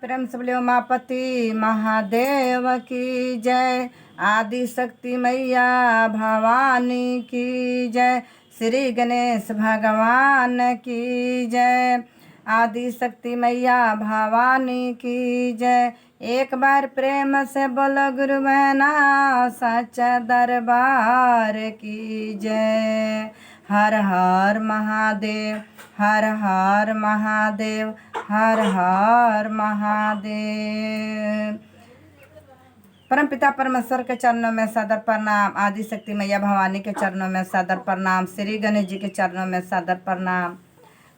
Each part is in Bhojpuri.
प्रेम से बोले उमापति महादेव की जय। आदि शक्ति मैया भवानी की जय। श्री गणेश भगवान की जय। आदि शक्ति मैया भवानी की जय। एक बार प्रेम से बोलो गुरु बहना सच्चा दरबार की जय। हर हर महादेव, हर हर महादेव, हर हर महादेव। परम पिता परमेश्वर के चरणों में सादर प्रणाम। आदि शक्ति मैया भवानी के चरणों में सादर प्रणाम। श्री गणेश जी के चरणों में सादर प्रणाम।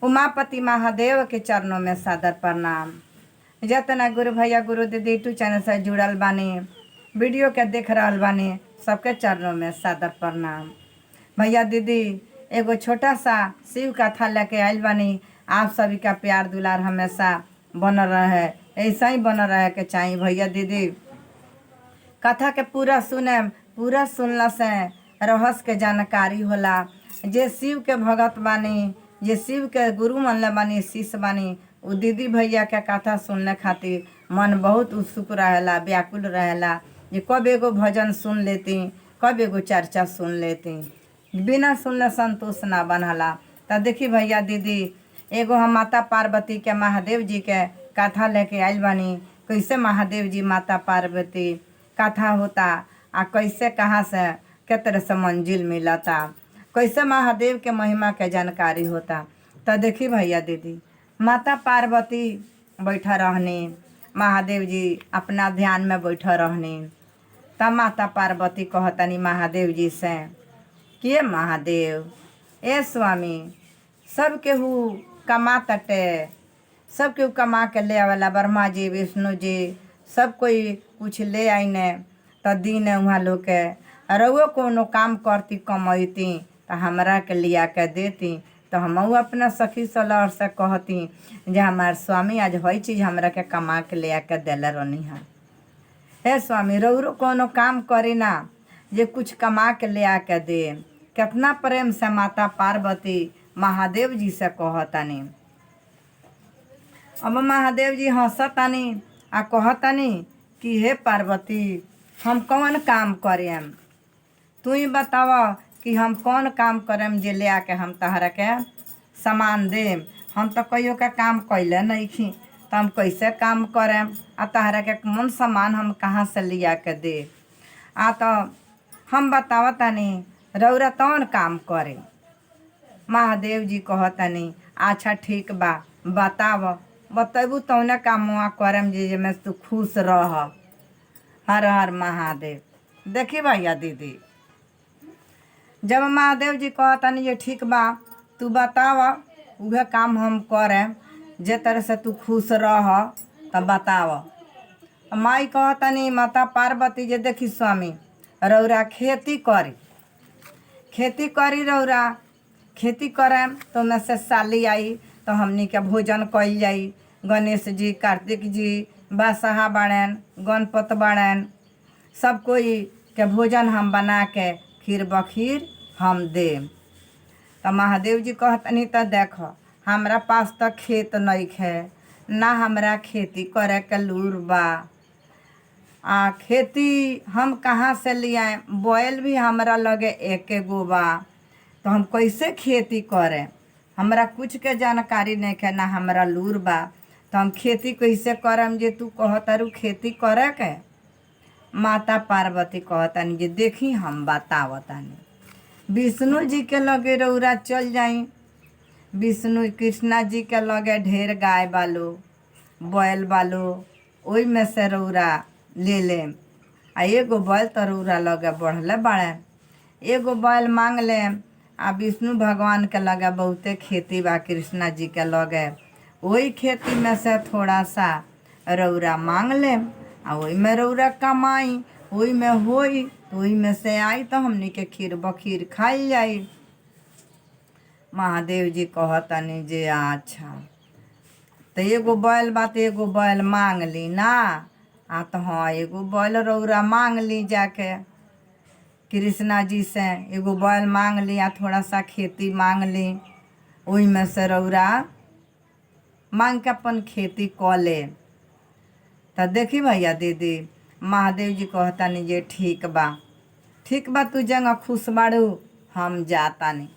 उमापति महादेव के चरणों में सादर प्रणाम। जितना गुरु भैया गुरु दीदी यूट्यूब चैनल से जुड़ल बानी, वीडियो के देख रहल बानी, सबके चरणों में सादर प्रणाम। भैया दीदी एगो छोटा सा शिव कथा लेके आयल बानी। आप सभी का प्यार दुलार हमेशा बनल रहे, ऐसा ही बनल रहे के चाहिए। भैया दीदी कथा के पूरा सुने, पूरा सुनला से रहस्य के जानकारी होला। जे शिव के भगत बानी, जे शिव के गुरु मानले बानी, शिष्य बानी, उ दीदी भैया के कथा सुनने खातिर मन बहुत उत्सुक रहेला, व्याकुल रहेला। जे कब एगो भजन सुन लेती, कब एगो चर्चा सुन लेती, बिना सुनले संतोष ना बनला। तो देखी भैया दीदी एगो हम माता पार्वती के महादेव जी के कथा लेके आयल बानी। कैसे महादेव जी माता पार्वती कथा होता आ कैसे कहाँ से के तरह से मंजिल मिलता, कैसे महादेव के महिमा के जानकारी होता। तो देखी भैया दीदी माता पार्वती बैठा रहनी, महादेव जी अपना ध्यान में बैठा रहनी। तब माता पार्वती कहतनी महादेव जी से कि महादेव ए स्वामी, सब केहू कमा तटे, सब केहू कमा के ले आवेला, ब्रह्मा जी विष्णु जी सब कोई कुछ ले आईने। तो दिन वहाँ लोग के रउओ कोनो काम करती कमैती तो हमरा के लिया के देती। तो हम अपना सखी सलह से कहती जे हमार स्वामी आज वही चीज़ हमरा के कमा के ले आके दिले रहनी है। हे स्वामी रउरो कोनो काम करी ना जे कुछ कमा के ले आके दे। कितना प्रेम से माता पार्वती महादेव जी से कहतनी। अब महादेव जी हंसतनी आ कहतनी कि हे पार्वती हम कौन काम करेम, तू ही बताव कि हम कौन काम करेम जे ले आके हम तहरा के सामान देम। हम तो कहियो के काम कैले नहीं खी, तो हम कैसे काम करेम आ तहरा के कौन सामान हम कहाँ से लिया के दे। आ तो हम बतावतनी रउरा तौन काम करे। महादेव जी कहतनी अच्छा ठीक बा, बताव, बतेबू तौने काम वहाँ करम जे में तू खुश रह। हर हर महादेव। देखी भैया दीदी जब महादेव जी कहतनी ये ठीक बा, तू बताव उहे काम हम करें जे तरह से तू खुश रह, तब बताव। माई कहतनी माता पार्वती जे देखी स्वामी रउरा खेती करी, खेती करी, रउरा खेती करें तो में से साली आई तो हमनी के भोजन कइल जाई। गणेश जी, कार्तिक जी, बादशाह बाड़न, गणपत बाड़न, सब कोई के भोजन हम बना के खीर बखीर हम देम। तो महादेव जी कहतनी तो देख हमरा पास तो खेत नहीं है, ना हमरा खेती करे के लूर बा। खेती हम कहाँ से लियाए, बैल भी हमरा लगे एक गो बा, तो हम कैसे खेती करें। हमरा कुछ के जानकारी नहीं है, ना हमरा लूर बा, तो हम खेती कैसे करम जे तू कहतरू खेती करे के। माता पार्वती कहतनी जे देखी हम बतावतनी। विष्णु जी के लगे रउरा चल जाई। विष्णु कृष्णा जी के लगे ढेर गाय बालो, बैल बालो, ओई में से रउरा ले लेम। आ एगो बैल तो रउरा लगे बढ़ले बाड़े, एगो बैल मांग लेम। आ विष्णु भगवान के लगे बहुते खेती बा, कृष्णा जी के लगे वही खेती में से थोड़ा सा रउरा मांग लेम। आ वही में रउरा कमाई, वही में होई तो वही में से आई तो हमनी के खीर बखीर खाई जाई। महादेव जी कहतनी जे अच्छा तो एगो बैल बात एगो बैल मांग ली ना। आ तो हाँ एगो बैल रउरा मांग ली जाके कृष्णा जी से, एगो बैल मांग ली आ थोड़ा सा खेती मांग ली, वही में से रउरा मांग के अपन खेती क ले। तो देखी भैया दीदी महादेव जी कहतानी जे ठीक बा तू जंग खुश बाड़ू हम जातानी।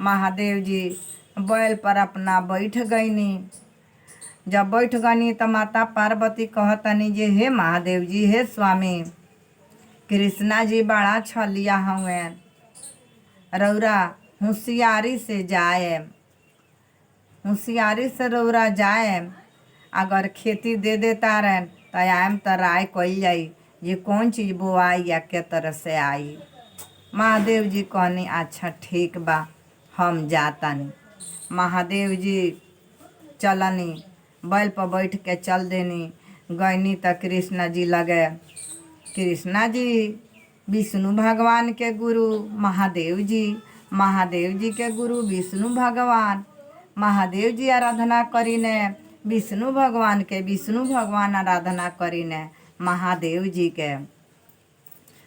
महादेव जी बैल पर अपना बैठ गईनी। जब बैठ गनी तो माता पार्वती कहतनी जे हे महादेव जी हे स्वामी कृष्णा जी बड़ा छलिया हुए रौरा होशियारी से जाए रौरा जाए अगर खेती दे देता रहे तो आयम तो राय कही जाई ये कौन चीज़ बोआई या के तरह से आई। महादेव जी कहनी अच्छा ठीक बा हम जातानी। महादेव जी चलनी बैल पर बैठ के चल देनी। गईनी तो कृष्णा जी लगे। कृष्णा जी विष्णु भगवान के गुरु महादेव जी के गुरु विष्णु भगवान। महादेव जी आराधना करीने विष्णु भगवान आराधना करीने महादेव जी के।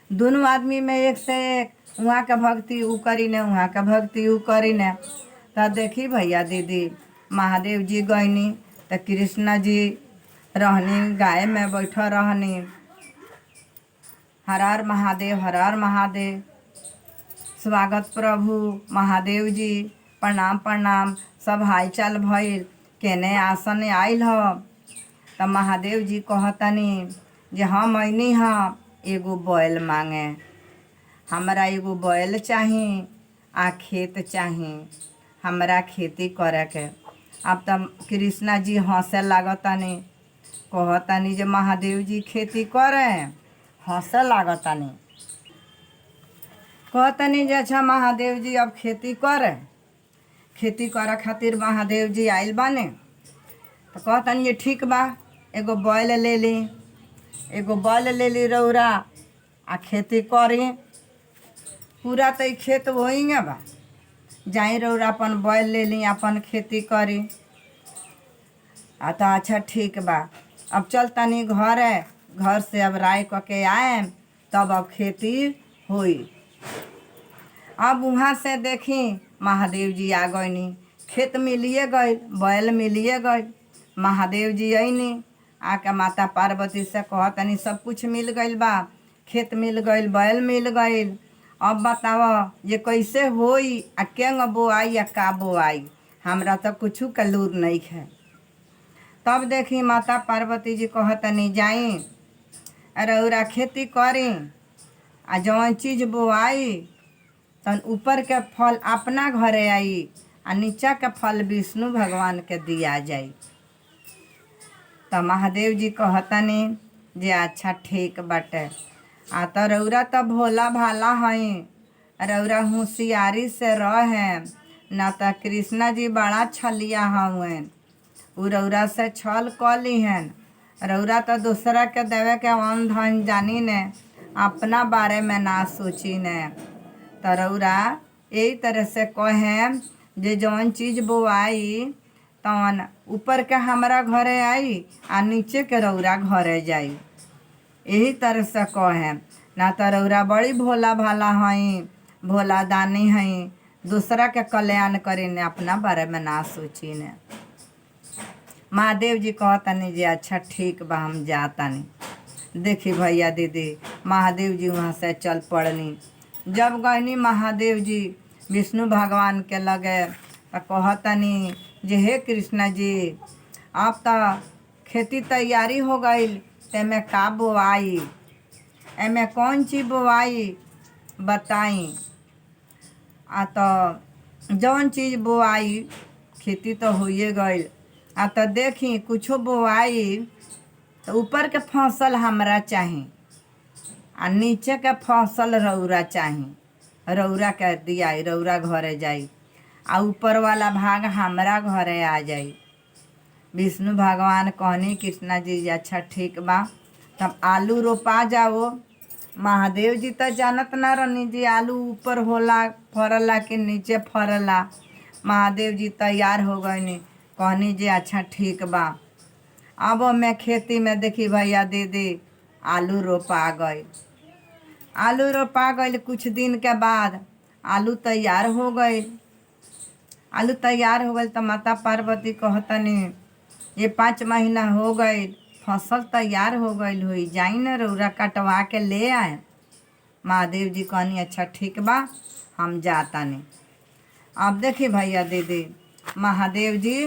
दोनों आदमी में एक से एक वहाँ के भक्ति ऊ करीने वहाँ के भक्ति ऊ करीने। तो देखी भैया दीदी महादेव जी गईनी तो कृष्णा जी रहनी गाय में बैठा रहनी। हर हर महादेव स्वागत प्रभु महादेव जी प्रणाम सब हालचाल भइल केने आसन आइल ह। तो महादेव जी कहतनी जे हम अइनी ह एगो बैल मांगे। हमरा एगो बैल चाही आ खेत चाही हमरा खेती करे के। अब तो कृष्णा जी हंसे लागतनी कहतनी जे महादेव जी खेती करे हंसे लागतनी। कहतनी जे अच्छा महादेव जी अब खेती करे खातिर महादेव जी आइल बाने। तो कहतनी ये ठीक बा एगो बैल ले ली रौरा आ खेती करी। पूरा तो ई खेत वही बा जाई रौरा अपन बैल ले ली अपन खेती करी। तो अच्छा ठीक बा अब चल तनी घर से अब राय क के आए तब अब खेती हुई। अब वहाँ से देखी महादेव जी आ गईनी। खेत मिलिए गई बैल मिलिए गई। महादेव जी अइनी आके माता पार्वती से कहतनी सब कुछ मिल गईल बा खेत मिल गईल बैल मिल गईल। अब बताव ये कैसे होई आ केंग बोआई या का बोआई हमरा तो कुछ का लूर नहीं है। तब देखी माता पार्वती जी कहतनी जाई रौरा खेती करी आ जौन चीज़ बोआई तन ऊपर के फल अपना घरे आई आ नीचा के फल विष्णु भगवान के दिया जाई। तो महादेव जी कहतनी जे अच्छा ठीक बाटे। आ तो रौरा तो भोला भाला हई रौरा होशियारी से रहे ना तो कृष्णा जी बड़ा छलिया हुए उ रौरा से छल कली हैं। रौरा तो दूसरा के देवे के अन्न धन जानी ने अपना बारे में ना सोची ने। तो रौरा यही तरह से कहें जे जौन चीज़ बोआई तवन ऊपर के हमारा घरे आई आ नीचे के रौरा घरे जाई। यही तरह से कहें ना तो रौरा बड़ी भोला भाला हई भोला दानी हई दूसरा के कल्याण करी ने अपना बारे में ना सोची ने। महादेव जी कहतनी जे अच्छा ठीक बा हम जातानी। देखी भैया दीदी महादेव जी वहाँ से चल पड़नी। जब गईनी महादेव जी विष्णु भगवान के लगे तो कहतनी जे हे कृष्णा जी अब तो खेती तैयारी हो गई तेमे का बोआई एमे कौन चीज़ बोआई बताई। आ तो जौन चीज़ बोआई खेती तो होइए गई। आ तो देखी कुछो बोआई तो ऊपर के फसल हमरा चाही आ नीचे के फसल रौरा चाही रौरा के दियाई रौरा घरे जाई आ ऊपर वाला भाग हमरा घरे आ जाई। विष्णु भगवान कहनी कृष्णा जी अच्छा ठीक बा तब आलू रोपा जाओ। महादेव जी तो जानत ना रहनी जी आलू ऊपर होला फरला कि नीचे फरला। महादेव जी तैयार हो गईनी कहनी जी अच्छा ठीक बा। अब मैं खेती में देखी भैया दीदी आलू रोपा गई। कुछ दिन के बाद आलू तैयार हो गई। तो माता पार्वती कहतनी ये 5 महीना हो गई फसल तैयार हो गईल हुई, जाई न रौरा कटवा के ले आए। महादेव जी कहनी अच्छा ठीक बा, हम जातानी। अब देखी भैया दीदी, महादेव जी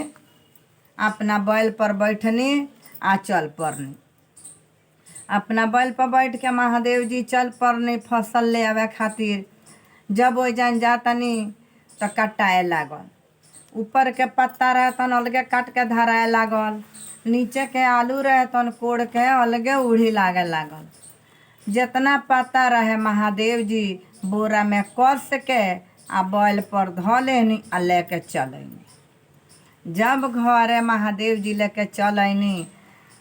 अपना बैल पर बैठनी आ चल पड़नी। अपना बैल पर बैठ के महादेव जी चल पड़नी फसल ले आवे खातिर। जब वो जान जातनी तो कटाए लागल, ऊपर के पत्ता रहे तन अलगे काट के धराए लागल, नीचे के आलू रहे तन कोड़ के अलगे उड़ी लागे लागल। जितना पत्ता रहे महादेव जी बोरा में कस के आ बैल पर धो लेनी आ लेके चलनी। जब घरे महादेव जी लेके चलनी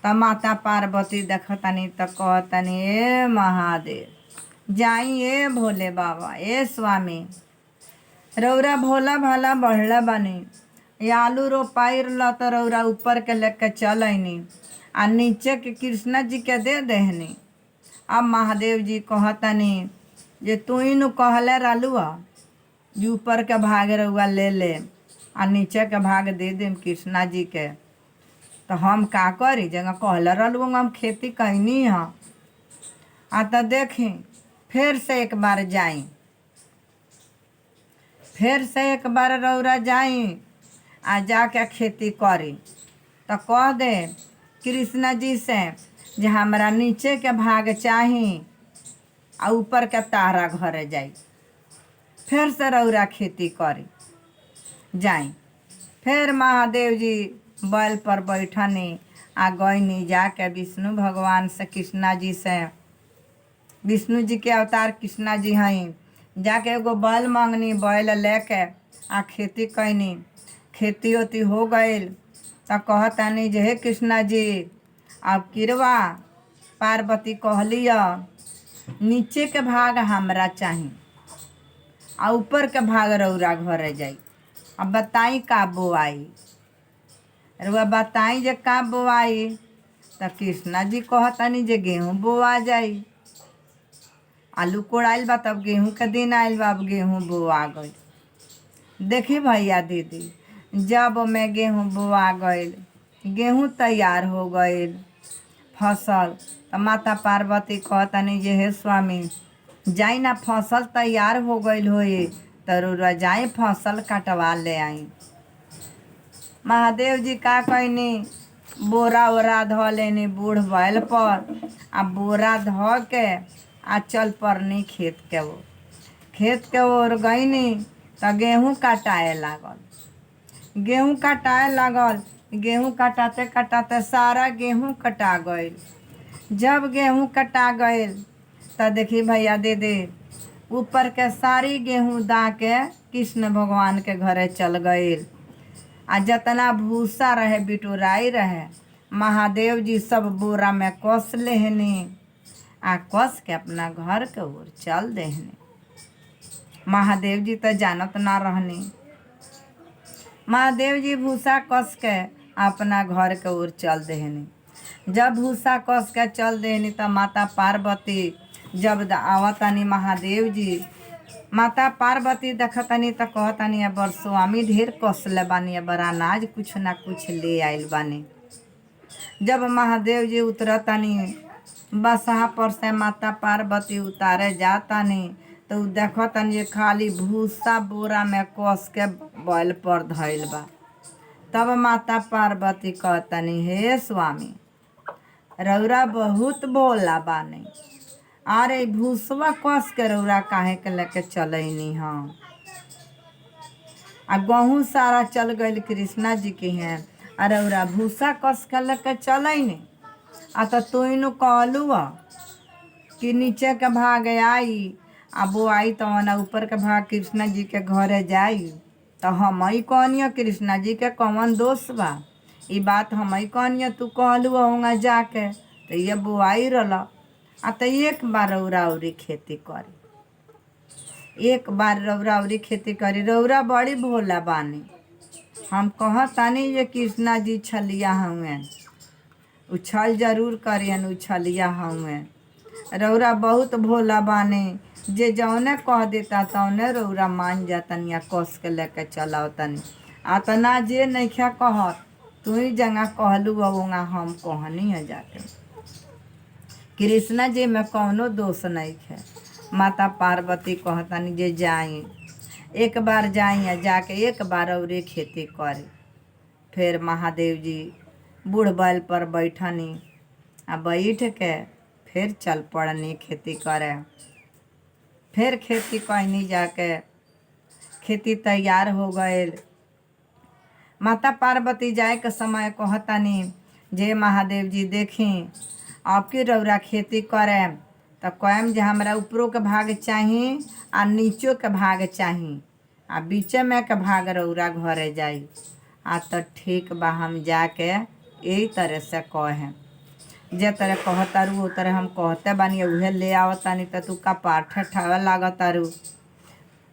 तो माता पार्वती देखतनी तो कहतनी ए महादेव जाई, ए भोले बाबा, ए स्वामी रौरा भोला भाला बढ़ला बनी। ये आलू रोपाई रहा तो रौरा ऊपर के लेके चलनी आ नीचे के कृष्णा जी के दे देहनी। अब महादेव जी कहतनी जे तू ही नु कहले रहलुआ जी ऊपर के भाग रउआ ले ले आ नीचे के भाग दे देम कृष्णा जी के, तो हम का करी? जगह कहले रहलुआ हम खेती कैनी है। आ तो देखी फिर से एक बार जाई, फिर से एक बार रौरा जाई आ जाके खेती करी। तो कह दे कृष्णा जी से जे हमरा नीचे के भाग चाही आ ऊपर के तारा घरे जाई। फिर से रौरा खेती करी जाई। फिर महादेव जी बैल पर बैठनी आ गईनी जाके विष्णु भगवान से, कृष्णा जी से, विष्णु जी के अवतार कृष्णा जी हैं, जाके एगो बैल मांगनी, बैल लेके आ खेती कैनी। खेती ओती हो गईल तो कहतानी जे हे कृष्णा जी अब किरवा पार्वती कहलिया नीचे के भाग हमरा चाही आ ऊपर के भाग रौरा घरे जाई। अब बताई का बोआई? रुआ बताई जे का बोआई? तो कृष्णा जी कहतनी जे गेहूँ बोआ जाई। आलू कोड़ाइल बा तब गेहूँ के दिन आइल बा, अब गेहूँ बोआ गई। देखी भैया दीदी, जब में गेहूँ बोआ गईल, गेहूँ तैयार हो गईल फसल, तो माता पार्वती कहतनी जे हे स्वामी जाई ना, फसल तैयार हो गईल होई तो रउरा जाई फसल कटवा ले आई। महादेव जी का कहनी, बोरा ओरा धो लेनी बूढ़ बैल पर आ बोरा धो के आ चल पड़नी खेत के ओर। खेत के ओर गईनी तो गेहूँ कटाए लागल। गेहूँ कटाए लागल, गेहूँ कटाते कटाते सारा गेहूँ कटा गईल। जब गेहूँ कटा गईल तो देखी भैया दीदी, ऊपर के सारी गेहूँ दा के कृष्ण भगवान के घरे चल गईल। आ जितना भूसा रहे बिटोराई रहे महादेव जी सब बोरा में कस लेहनी आ कस के अपना घर के ओर चल देहनी। महादेव जी तो जानत ना रहनी। महादेव जी भूसा कस के अपना घर के ओर चल देहनी। जब भूसा कस के चल देहनी तो माता पार्वती जब आवतनी महादेव जी, माता पार्वती देखतनी तो कहतनी अब स्वामी ढेर कसले बानी, अब अनाज कुछ ना कुछ ले आइल बानी। जब महादेव जी उतरतनी बसहा पर से माता पार्वती उतारे जातनी तो देखतनी जे खाली भूसा बोरा में कस के बैल पर धइल बा। तब माता पार्वती कहतनी हे स्वामी रौरा बहुत भोला बानी, अरे भूसवा कस के रौरा काहे के लेके चलैनी हाँ। आ गहूँ सारा चल गईल कृष्णा जी के हैं, अरे रौरा भूसा कस के लेके चलैनी। आ तो तू नु कहलू कि नीचे के भाग आई आ बोआई तो ना ऊपर के भाग कृष्णा जी के घरे जाई। तो हम ही कहनियो कृष्णा जी के कौन दोष बा? ई बात हम ही कहनियो, तू कहलू होंगे जाके तो ये बोआई रहा। आ तो एक बार रौराउरी खेती करी, एक बार रौराउरी खेती करी। रौरा बड़ी भोला बानी। हम कहतानी जे कृष्णा जी छलिया हुए, उछल जरूर करियन, उछलिया हुए। रौरा बहुत भोला बानी, जे जौने कह देता तौने रौरा मान जातनी या कस के लेके चलावतनी। आ तो ना जे नइखे कहत तू ही जगह कहलू वोंगा हम कहनी है जाके। कृष्णा जी में कौनो दोष नहीं है। माता पार्वती कहतनी जे जाई, एक बार जाई जाके एक बार और खेती करे। फिर महादेव जी बूढ़ बैल पर बैठनी आ बैठ के फिर चल पड़नी खेती करे। फिर खेती कहनी जाके खेती तैयार हो गए। माता पार्वती जाए के समय कहतनी जे महादेव जी देखी आपकी रौरा खेती करे तो कहम जे हमरा ऊपरों के भाग चाही आ नीचों के भाग चाही आ बीचे में के भाग रौरा घरे जाई। आ तो ठीक बा, हम जाके यही तरह से कहें जे तरह कहतारू वो तरह हम कहते बानी उहे ले आवतानी तो तू का पाठ ठावे लागतारू।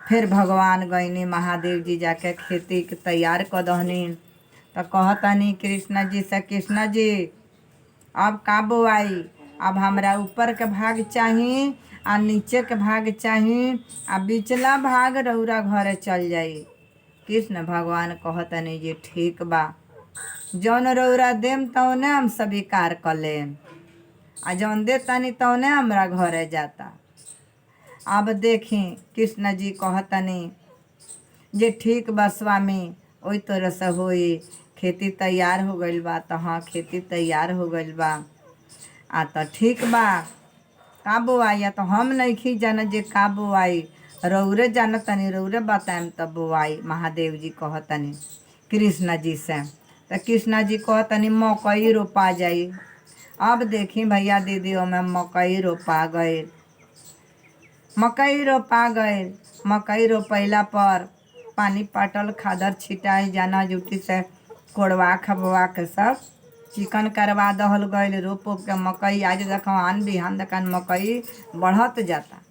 फिर भगवान गईनी महादेव जी जाके खेती के तैयार कर दहनी तो कहतनी कृष्णा जी से, कृष्णा जी अब का बोआई, अब हमरा ऊपर के भाग चाही आ नीचे के भाग चाही आ बिचला भाग रौरा घरे चल जाई। कृष्ण भगवान कहतनी जी ठीक बा, जौन रौरा देम तौने हम स्वीकार कर लेम आ जौन देतानी तौने हमरा घरे जाता। अब देखी कृष्ण जी कहतनी जे ठीक बा स्वामी, ओई तरह से होई। खेती तैयार हो गइल बा तो हाँ खेती तैयार हो गइल बा। आ तो ठीक बा, का बोआई तो हम नहीं जान जे का बोआई, रौरे जानतनी रौरे बताएम तब बोआई। महादेव जी कहतनी कृष्णा जी से तो कृष्णा जी कहतनी मकई रोपा जाई। अब देखी भैया दीदी में मकई रोपा गए। मकई रोपा गए। मकई रोपैला पर पानी पाटल खादर छिटाई जाना जुटी से कोड़वा खबवा के सब चिकन करवा दहल गए। रोप ओप के मकई आज देखो आन बिहान देखन मकई बढ़त जाता।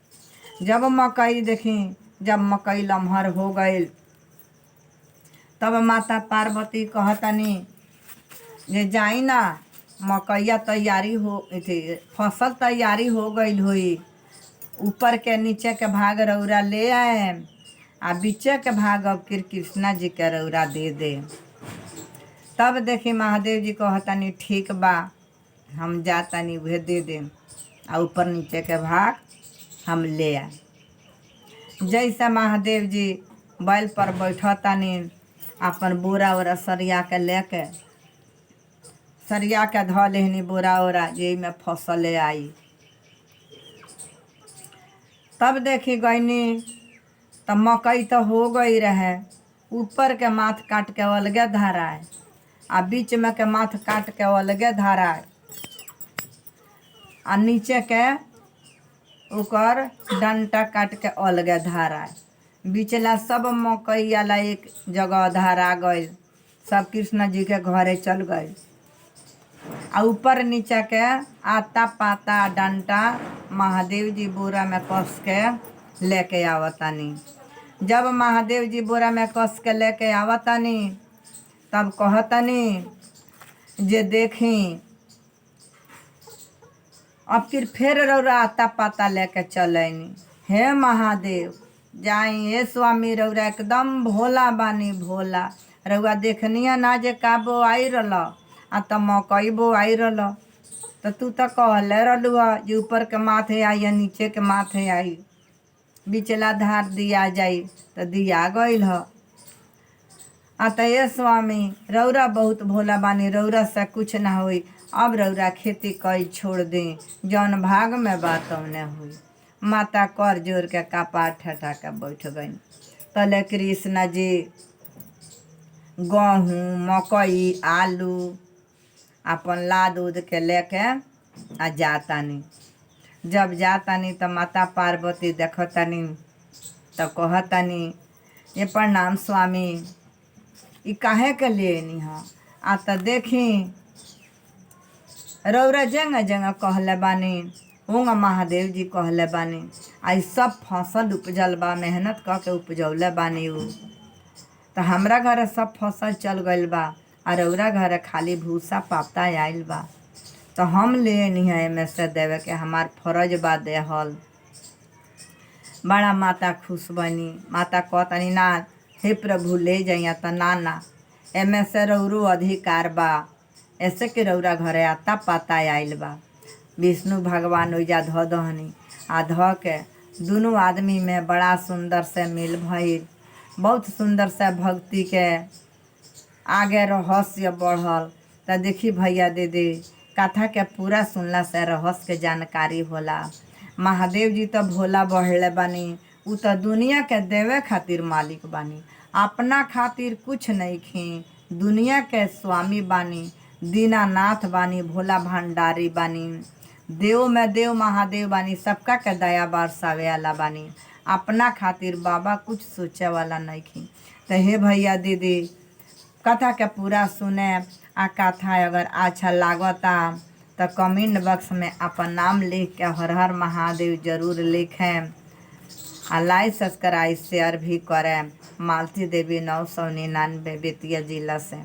जब मकई देखी जब मकई लम्हर हो गए तब माता पार्वती कहतनी जे जाई ना मकैया तैयारी हो थी, फसल तैयारी हो गई हुई। ऊपर के नीचे के भाग रौरा ले आए आ बीचे के भाग अब कृष्णा जी के रौरा दे दे। तब देखी महादेव जी कहतनी ठीक बा, हम जातनी उहे दे दे आ ऊपर नीचे के भाग हम ले आए। जैसे महादेव जी बैल पर बैठतनी अपन बोरा ओरा सरिया के लेके सरिया के धो लेहनी बोरा ओरा जे में फसल आई। तब देखी गईनी तो मकई तो हो गई रहे। ऊपर के माथ काट के अलगे धराए आ बीच में के माथ काट के अलगे धराए आ नीचे के ओकर डंटा काट के अलगे धराए। बिचला सब मकई वाला एक जगह धरा गए। सब कृष्ण जी के घरे चल गए आ ऊपर नीचे के आता पाता डंटा महादेव जी बोरा में कस के लेके आवतानी। जब महादेव जी बोरा में कस के लेके आवतानी तब कहतनी जे देखी अब फिर रौरा आता पाता लेके चलैनी। हे महादेव जाई हे स्वामी, रौरा एकदम भोला बानी भोला। रौआ देखनिया ना जे का बोआई रहल आ त मकई बोआई रहल तो तू तो कहले रहलू जे ऊपर के माथे आई या नीचे के माथे आई, बिचला धार दिया जाई तो दिया गईल ह। आ तो ये स्वामी रौरा बहुत भोला बानी, रौरा से कुछ ना होई। अब रौरा खेती कई छोड़ दी, जौन भाग में बात तौने हुई। माता कर जोर के कपार ठटा के बैठ गई। तले कृष्ण जी गेहूँ मकई आलू अपन लाद उद के लेके आ जातानी। जब जातानी तो माता पार्वती देखतानी तो कहतानी ये प्रणाम स्वामी, ई काहे के लेनी ह। आ तो देखी रौरा जगह जगह कहले बानी होंगे महादेव जी कहले बानी। आई सब फसल उपजल बा, मेहनत क के उपजौले बानी उ तो हमरा घर सब फसल चल गइल बा आ रौरा घर खाली भूसा पापता आइल बा तो हम लेनी है एमे से देवे के हमार फर्ज बा देहल। बड़ा माता खुश बनी। माता कहतनी ना हे प्रभु ले जाइया तो ना एमे से रौरू अधिकार बा, ऐसे कि रौरा घरे आता पाता आइल बा। विष्णु भगवान ओइजा ध दहनी आ ध के दुनू आदमी में बड़ा सुंदर से मिल भइल। बहुत सुंदर से भक्ति के आगे रहस्य बढ़ल। त देखी भैया दीदी, कथा के पूरा सुनला से रहस्य के जानकारी होला। महादेव जी तो भोला बढ़ले बानी, उ तो दुनिया के देवे खातिर मालिक बानी, अपना खातिर कुछ नहीं खी। दुनिया के स्वामी बानी, दीनानाथ बानी, भोला भंडारी बानी, देव में देव महादेव बानी, सबका के दया बरसावे वाला बानी। अपना खातिर बाबा कुछ सोचे वाला नहीं खी। तो हे भैया दीदी, कथा के पूरा सुने आ कथा अगर अच्छा लागता तो कमेंट बॉक्स में अपन नाम लिख के हर हर महादेव जरूर लिखें। आ लाइक सब्सक्राइब शेयर भी करें। मालती देवी 999 बेतिया जिला से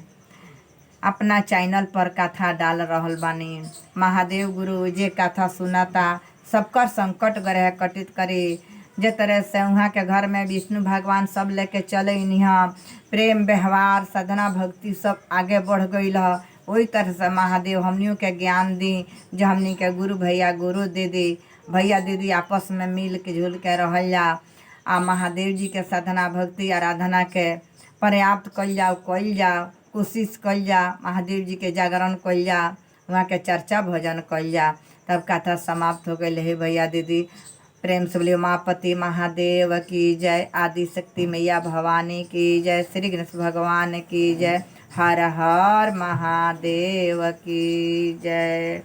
अपना चैनल पर कथा डाल रहल बानी। महादेव गुरु जे कथा सुनाता सबकर संकट ग्रह कटित करी। जे तरह से वहाँ के घर में विष्णु भगवान सब लेके चले यहाँ प्रेम व्यवहार साधना भक्ति सब आगे बढ़ गई ह। वही तरह से महादेव हमनियों के ज्ञान दी, जो हमनी के गुरु भैया गुरु दीदी भैया दीदी आपस में मिल के जुल के रहल जा। आ महादेव जी के साधना भक्ति आराधना के पर्याप्त कल जाओ, कोशिश कल जा। महादेव जी के जागरण कल जा, वहाँ के चर्चा भजन कल जा। तब कथा समाप्त हो गई है भैया दीदी। प्रेम से बोलिए उमापति महादेव की जय, आदि शक्ति मैया भवानी की जय, श्री गणेश भगवान की जय, हर हर महादेव की जय।